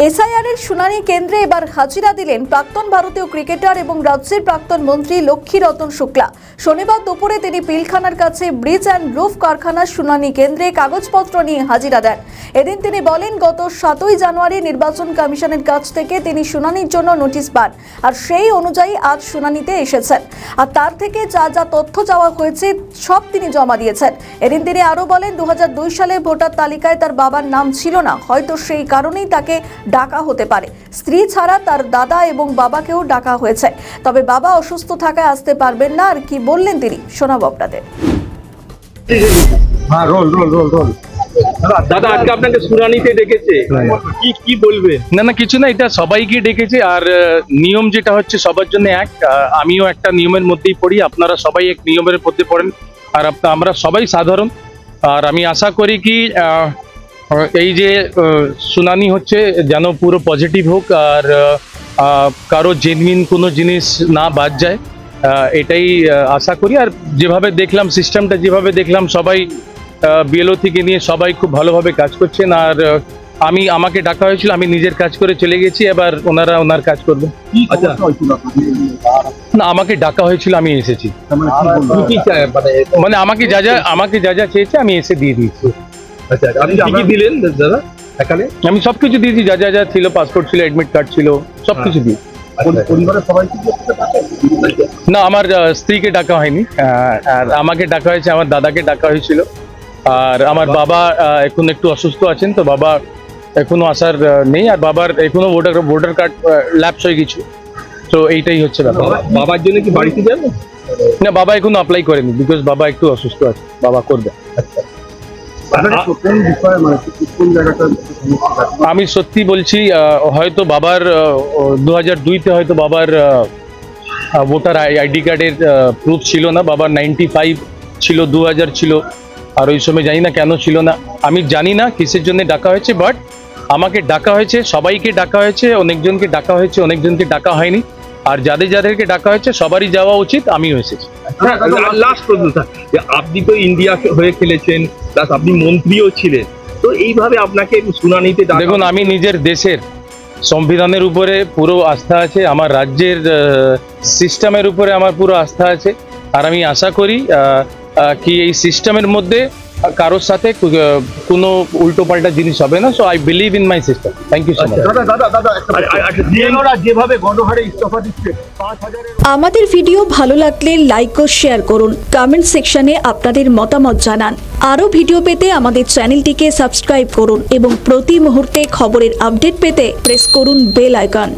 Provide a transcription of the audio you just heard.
SIR এর শুনানি কেন্দ্রে এবার হাজিরা দিলেন প্রাক্তন ভারতীয় ক্রিকেটার এবং রাজ্যের প্রাক্তন মন্ত্রী লক্ষ্মীরতন শুক্লা। শনিবার দুপুরে তিনি পিলখানার কাছে ব্রিজ অ্যান্ড রুফ কারখানার শুনানি কেন্দ্রে কাগজপত্র নিয়ে হাজিরা দেন। এদিন তিনি বলেন, গত 7ই জানুয়ারি নির্বাচন কমিশনের কাছ থেকে তিনি শুনানির জন্য নোটিশ পান, আর সেই অনুযায়ী আজ শুনানিতে এসেছেন। আর তার থেকে যা যা তথ্য চাওয়া হয়েছে সব তিনি জমা দিয়েছেন। এদিন তিনি আরও বলেন, 2002 সালে ভোটার তালিকায় তার বাবার নাম ছিল না, হয়তো সেই কারণেই তাকে ডাকা হতে পারে। স্ত্রী ছাড়া তার দাদা এবং বাবাকেও ডাকা হয়েছে, তবে বাবা অসুস্থ থাকায় আসতে পারবেন না। আর কি বললেন তিনি শোনাবো আপনাদের। দাদা, আজকে আপনাকে শুনানিতে ডেকেছে, কি বলবে? না কিছু না, এটা সবাইকে ডেকেছে। আর নিয়ম যেটা হচ্ছে সবার জন্য এক, আমিও একটা নিয়মের মধ্যেই পড়ি, আপনারা সবাই এক নিয়মের মধ্যে পড়েন। আর আমরা সবাই সাধারণ। আর আমি আশা করি কি এই যে শুনানি হচ্ছে যেন পুরো পজিটিভ হোক, আর কারো জেনুইন কোনো জিনিস না বাদ যায়, এটাই আশা করি। আর যেভাবে দেখলাম সিস্টেমটা, যেভাবে দেখলাম সবাই বিএলও থেকে নিয়ে সবাই খুব ভালোভাবে কাজ করছেন। আর আমাকে ডাকা হয়েছিল, আমি নিজের কাজ করে চলে গেছি, এবার ওনারা ওনার কাজ করবে। না, আমাকে ডাকা হয়েছিল, আমি এসেছি। মানে আমাকে যা যা চেয়েছে আমি এসে দিয়ে দিয়েছি। আপনি কি দিলেন দাদা? আমি সবকিছু দিয়েছি, যা যা ছিল, পাসপোর্ট ছিল, অ্যাডমিট কার্ড ছিল, সবকিছু দিয়ে। না, আমার স্ত্রীকে ডাকা হয়নি, আর আমাকে ডাকা হয়েছে, আমার দাদাকে ডাকা হয়েছিল। আর আমার বাবা এখন একটু অসুস্থ আছেন, তো বাবা এখনো আসার নেই। আর বাবার এখনো ভোটার কার্ড ল্যাপস হয়ে গেছে, তো এইটাই হচ্ছে ব্যাপার। বাবার জন্য কি বাড়িতে যাবেন? না, বাবা এখনো অ্যাপ্লাই করেনি, বিকজ বাবা একটু অসুস্থ আছে, বাবা করবে। আমি সত্যি বলছি, হয়তো বাবার 2002-তে হয়তো বাবার ভোটার আইডি কার্ডের প্রুফ ছিল না। বাবার 95 ছিল, 2000 ছিল, আর ওই সময় জানি না কেন ছিল না। আমি জানি না কিসের জন্য ডাকা হয়েছে, বাট আমাকে ডাকা হয়েছে, সবাইকে ডাকা হয়েছে, অনেকজনকে ডাকা হয়েছে, অনেকজনকে ডাকা হয়নি। আর যাদেরকে ডাকা হয়েছে সবারই যাওয়া উচিত, আমিও এসেছি। লাস্ট প্রশ্নটা, আপনি তো ইন্ডিয়া হয়ে খেলেছেন, প্লাস আপনি মন্ত্রীও ছিলেন, তো এইভাবে আপনাকে শুনানিতে দেখুন, আমি নিজের দেশের সংবিধানের উপরে পুরো আস্থা আছে, আমার রাজ্যের সিস্টেমের উপরে আমার পুরো আস্থা আছে। আর আমি আশা করি কি এই সিস্টেমের মধ্যে কারোর সাথে কোনো উল্টো পাল্টা জিনিস হবে না। So I believe in my system. Thank you so much. যেভাবে গণহারে ইস্তফা দিচ্ছে, আমাদের ভিডিও ভালো লাগলে লাইক ও শেয়ার করুন, কমেন্ট সেকশনে আপনাদের মতামত জানান। আরও ভিডিও পেতে আমাদের চ্যানেলটিকে সাবস্ক্রাইব করুন এবং প্রতি মুহূর্তে খবরের আপডেট পেতে প্রেস করুন বেল আইকন।